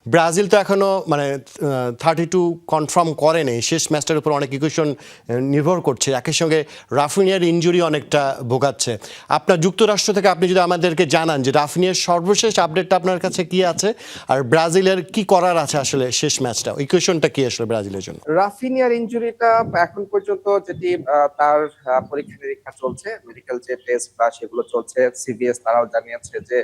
Brazil তো এখনো মানে 32 কনফার্ম করেনি, শেষ ম্যাচটার উপর অনেক ইকুয়েশন নির্ভর করছে। একই সঙ্গে রাফিনিয়ার ইনজুরি অনেকটা ভোগাচ্ছে। আপনার যুক্তরাষ্ট্র থেকে আপনি যদি আমাদেরকে জানান যে রাফিনিয়ার সর্বশেষ আপডেটটা আপনার কাছে কি আছে, আর ব্রাজিলের কি করার আছে আসলে শেষ ম্যাচটা, ইকুয়েশনটা কি আসলে ব্রাজিলের জন্য? রাফিনিয়ার ইনজুরিটা এখন পর্যন্ত যেটি তার পরীক্ষা নিরীক্ষা চলছে, মেডিকেল যে টেস্ট বা সেগুলো চলছে, সিবিএস তারাও জানিয়েছে যে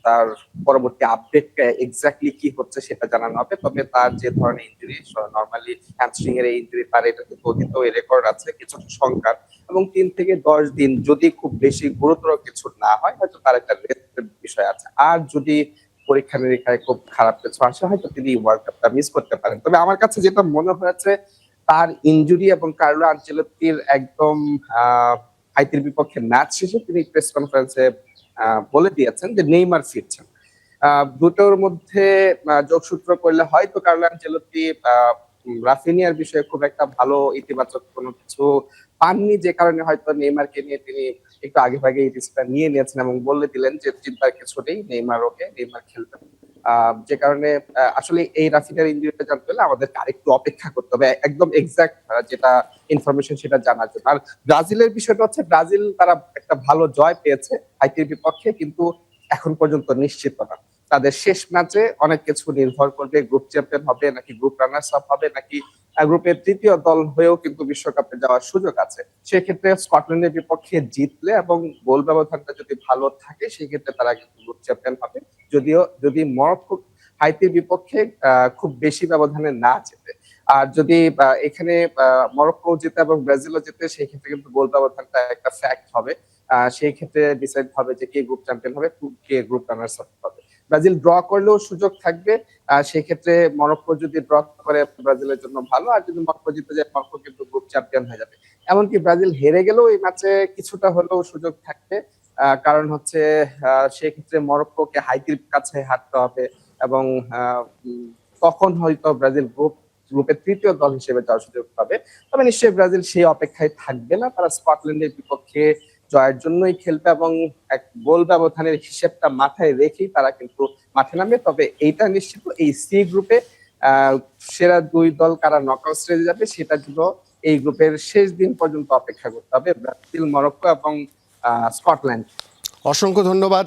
তার পরবর্তী আপডেট এক্স্যাক্টলি কি হচ্ছে সেটা জানানো হবে। তবে তার যে ধরনের ইনজুরি, নরমালি হ্যামস্ট্রিং এর ইনজুরি, তার এটা কিন্তু অতীত রেকর্ড আছে কিছু সংখ্যার, এবং 3 থেকে 10 দিন যদি খুব বেশি গুরুতর কিছু না হয় হয়তো তার একটা রেস্টের বিষয় আছে। আর যদি পরীক্ষা নিরীক্ষায় খুব খারাপ কিছু আসে হয়তো তিনি ওয়ার্ল্ড কাপটা মিস করতে পারেন। তবে আমার কাছে যেটা মনে হয়েছে, তার ইনজুরি এবং কার্লো আনচেলত্তির একদম হাইতির বিপক্ষে ম্যাচ শেষে তিনি প্রেস কনফারেন্সে বলে দিয়েছেন যে নেইমার ফিরছেন। দুটোর মধ্যে যোগসূত্র করলে হয়তো কার্লো আনচেলত্তি রাফিনিয়ার বিষয়ে খুব একটা ভালো ইতিবাচক কোনো কিছু পাননি, যে কারণে হয়তো নেইমারকে নিয়ে তিনি একটু আগে ভাগে এই রিস্কটা নিয়ে নিয়েছেন এবং বলে দিলেন যে চিন্তার কিছু নেই, নেইমার ওকে, নেইমার খেলবেন। যে কারণে আসলে এই রাফিনিয়ার ইনজুরিটা জানতে হলে আমাদের আরেকটু অপেক্ষা করতে হবে একদম এক্সাক্ট যেটা ইনফরমেশন সেটা জানার জন্য। আর ব্রাজিলের বিষয়টা হচ্ছে, ব্রাজিল তারা একটা ভালো জয় পেয়েছে হাইতির বিপক্ষে, কিন্তু এখন পর্যন্ত নিশ্চিত না। তাদের শেষ ম্যাচে অনেক কিছু নির্ভর করবে, গ্রুপ চ্যাম্পিয়ন হবে নাকি গ্রুপ রানার্স আপ হবে, নাকি গ্রুপের তৃতীয় দল হয়েও কিন্তু বিশ্বকাপে যাওয়ার সুযোগ আছে। সেক্ষেত্রে স্কটল্যান্ডের বিপক্ষে জিতলে এবং গোল ব্যবধানটা যদি ভালো থাকে সেক্ষেত্রে তারা কিন্তু গ্রুপ চ্যাম্পিয়ন হবে। যদি মরক্কো হাইতির বিপক্ষে খুব বেশি ব্যবধানে না জেতে, আর যদি এখানে মরক্কো জেতে এবং ব্রাজিলও জেতে, সেই ক্ষেত্রে কিন্তু গোল ব্যবধানটা একটা ফ্যাক্ট হবে। সেই ক্ষেত্রে ডিসাইড হবে যে কে গ্রুপ চ্যাম্পিয়ন হবে, কে গ্রুপ রানার্স আপ হবে। ব্রাজিল ড্র করলেও সুযোগ থাকবে, সেই ক্ষেত্রে মরক্কো যদি ড্র করে ব্রাজিলের জন্য ভালো, আর যদি মরক্কো জিতে যায় মরক্কো কিন্তু গ্রুপ চ্যাম্পিয়ন হয়ে যাবে। এমনকি ব্রাজিল হেরে গেলেও এই ম্যাচে কিছুটা হলেও সুযোগ থাকবে, কারণ হচ্ছে সেক্ষেত্রে মরক্কোকে হাইতির কাছে হারতে হবে, এবং তখন হয়তো ব্রাজিল গ্রুপের তৃতীয় দল হিসেবে যাওয়ার সুযোগ পাবে। তবে নিশ্চয়ই ব্রাজিল সেই অপেক্ষায় থাকবে না, তারা স্কটল্যান্ডের বিপক্ষে জয়ের জন্যই খেলবে এবং এক গোল ব্যবধানের হিসেবটা মাথায় রেখেই তারা কিন্তু মাঠে নামবে। তবে এইটা নিশ্চিত, এই সি গ্রুপে আহ সেরা 2 দল কারা নকআউট স্টেজে যাবে সেটার জন্য এই গ্রুপের শেষ দিন পর্যন্ত অপেক্ষা করতে হবে ব্রাজিল, মরক্কো এবং স্কটল্যান্ড। অসংখ্য ধন্যবাদ।